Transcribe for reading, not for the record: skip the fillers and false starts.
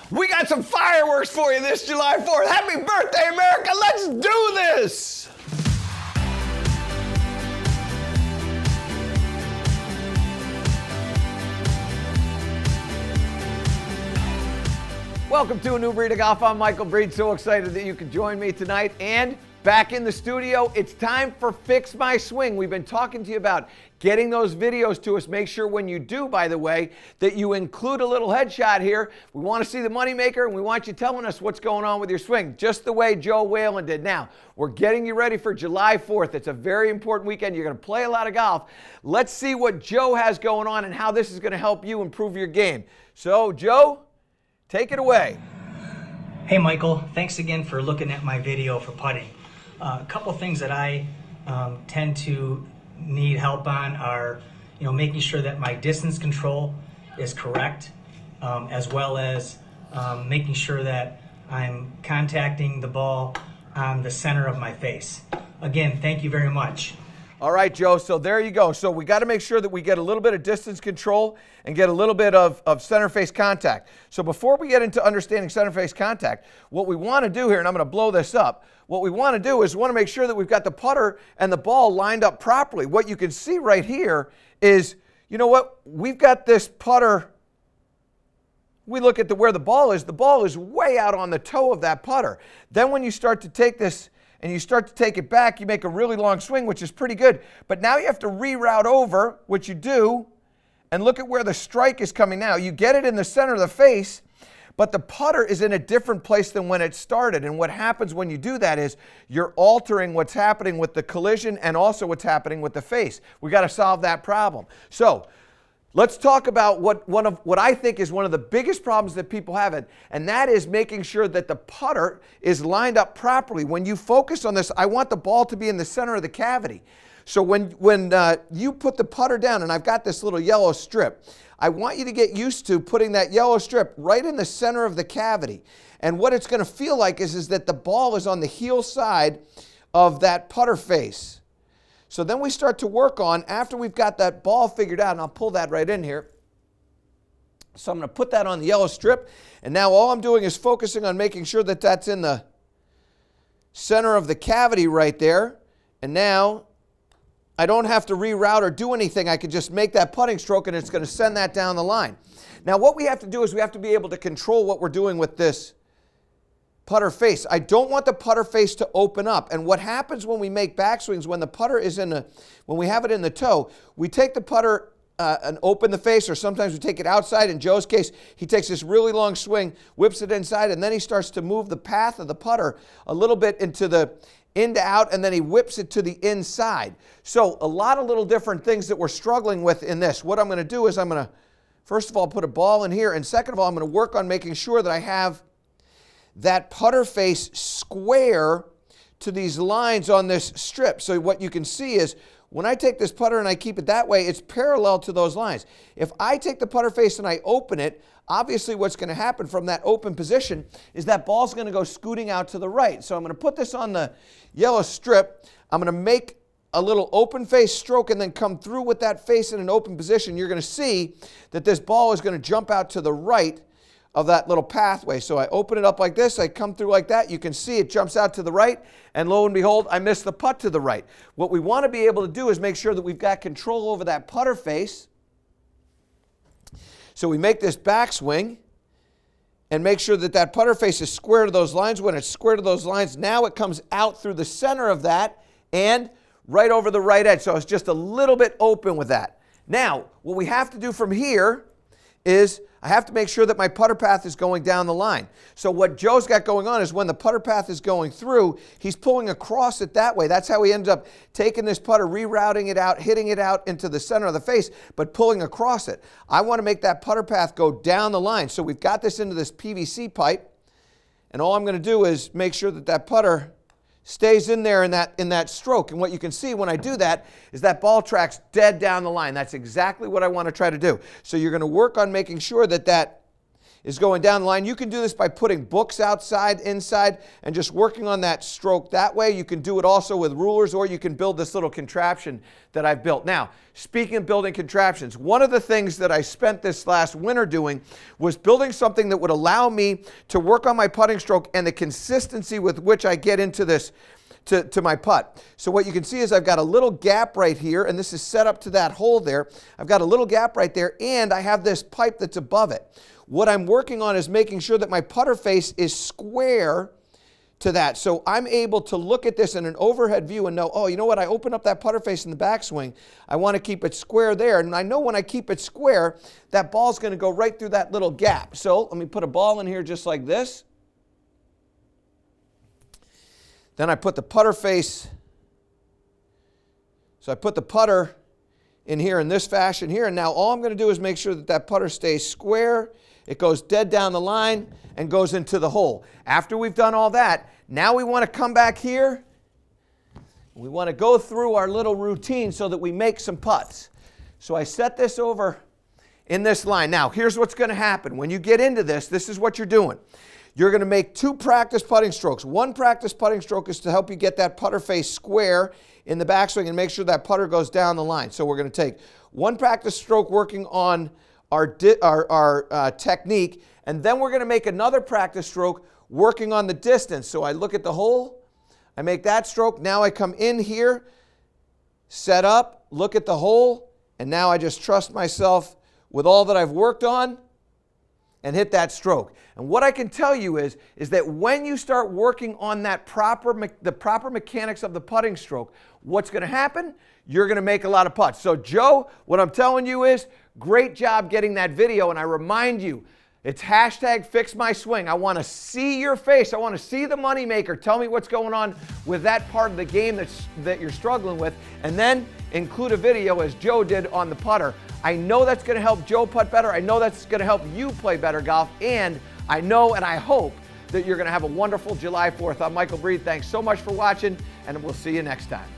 We got some fireworks for you this July 4th. Happy birthday, America. Let's do this. Welcome to a new breed of golf. I'm Michael Breed. So excited that you could join me tonight. And back in the studio, it's time for Fix My Swing. We've been talking to you about getting those videos to us. Make sure when you do, by the way, that you include a little headshot here. We want to see the moneymaker, and we want you telling us what's going on with your swing, just the way Joe Whalen did. Now, we're getting you ready for July 4th. It's a very important weekend. You're going to play a lot of golf. Let's see what Joe has going on and how this is going to help you improve your game. So, Joe, take it away. Hey Michael, thanks again for looking at my video for putting. A couple things that I tend to need help on are, making sure that my distance control is correct, as well as making sure that I'm contacting the ball on the center of my face. Again, thank you very much. All right, Joe, so there you go. So we got to make sure that we get a little bit of distance control and get a little bit of center face contact. So before we get into understanding center face contact, what we want to do here, and I'm going to blow this up, what we want to do is we want to make sure that we've got the putter and the ball lined up properly. What you can see right here is, you know what, we've got this putter. We look at where the ball is way out on the toe of that putter. Then when you start to take this and you start to take it back, you make a really long swing, which is pretty good. But now you have to reroute over, which you do, and look at where the strike is coming now. You get it in the center of the face, but the putter is in a different place than when it started. And what happens when you do that is you're altering what's happening with the collision and also what's happening with the face. We got to solve that problem. So let's talk about what I think is one of the biggest problems that people have, and that is making sure that the putter is lined up properly. When you focus on this, I want the ball to be in the center of the cavity. So when you put the putter down, and I've got this little yellow strip, I want you to get used to putting that yellow strip right in the center of the cavity. And what it's going to feel like is that the ball is on the heel side of that putter face. So then we start to work on, after we've got that ball figured out, and I'll pull that right in here. So I'm going to put that on the yellow strip, and now all I'm doing is focusing on making sure that that's in the center of the cavity right there. And now I don't have to reroute or do anything. I can just make that putting stroke, and it's going to send that down the line. Now what we have to do is we have to be able to control what we're doing with this putter face. I don't want the putter face to open up. And what happens when we make backswings, when the putter is when we have it in the toe, we take the putter and open the face, or sometimes we take it outside. In Joe's case, he takes this really long swing, whips it inside, and then he starts to move the path of the putter a little bit into out, and then he whips it to the inside. So a lot of little different things that we're struggling with in this. What I'm going to do is I'm going to, first of all, put a ball in here, and second of all, I'm going to work on making sure that I have that putter face square to these lines on this strip. So what you can see is when I take this putter and I keep it that way, it's parallel to those lines. If I take the putter face and I open it, obviously what's going to happen from that open position is that ball's going to go scooting out to the right. So I'm going to put this on the yellow strip. I'm going to make a little open face stroke and then come through with that face in an open position. You're going to see that this ball is going to jump out to the right of that little pathway. So I open it up like this, I come through like that, you can see it jumps out to the right, and lo and behold, I miss the putt to the right. What we want to be able to do is make sure that we've got control over that putter face. So we make this backswing and make sure that that putter face is square to those lines. When it's square to those lines, now it comes out through the center of that and right over the right edge. So it's just a little bit open with that. Now, what we have to do from here is I have to make sure that my putter path is going down the line. So what Joe's got going on is when the putter path is going through, he's pulling across it that way. That's how he ends up taking this putter, rerouting it out, hitting it out into the center of the face, but pulling across it. I want to make that putter path go down the line. So we've got this into this PVC pipe, and all I'm going to do is make sure that that putter stays in there in that stroke. And what you can see when I do that is that ball tracks dead down the line. That's exactly what I want to try to do. So you're going to work on making sure that is going down the line. You can do this by putting books outside, inside, and just working on that stroke that way. You can do it also with rulers, or you can build this little contraption that I've built. Now, speaking of building contraptions, one of the things that I spent this last winter doing was building something that would allow me to work on my putting stroke and the consistency with which I get into this to my putt. So what you can see is I've got a little gap right here, and this is set up to that hole there. I've got a little gap right there, and I have this pipe that's above it. What I'm working on is making sure that my putter face is square to that. So I'm able to look at this in an overhead view and know, oh, you know what, I open up that putter face in the backswing. I want to keep it square there. And I know when I keep it square, that ball's going to go right through that little gap. So let me put a ball in here just like this. Then I put the putter face, so I put the putter in here in this fashion here, and now all I'm going to do is make sure that that putter stays square, it goes dead down the line, and goes into the hole. After we've done all that, now we want to come back here, we want to go through our little routine so that we make some putts. So I set this over in this line. Now, here's what's going to happen. When you get into this, this is what you're doing. You're going to make 2 practice putting strokes. One practice putting stroke is to help you get that putter face square in the backswing and make sure that putter goes down the line. So we're going to take one practice stroke working on our technique, and then we're going to make another practice stroke working on the distance. So I look at the hole, I make that stroke, now I come in here, set up, look at the hole, and now I just trust myself with all that I've worked on and hit that stroke. And what I can tell you is that when you start working on that the proper mechanics of the putting stroke, what's going to happen? You're going to make a lot of putts. So Joe, what I'm telling you is, great job getting that video, and I remind you, it's #FixMySwing. I want to see your face. I want to see the moneymaker. Tell me what's going on with that part of the game that you're struggling with, and then include a video as Joe did on the putter. I know that's going to help Joe putt better. I know that's going to help you play better golf, and I know and I hope that you're going to have a wonderful July 4th. I'm Michael Breed. Thanks so much for watching, and we'll see you next time.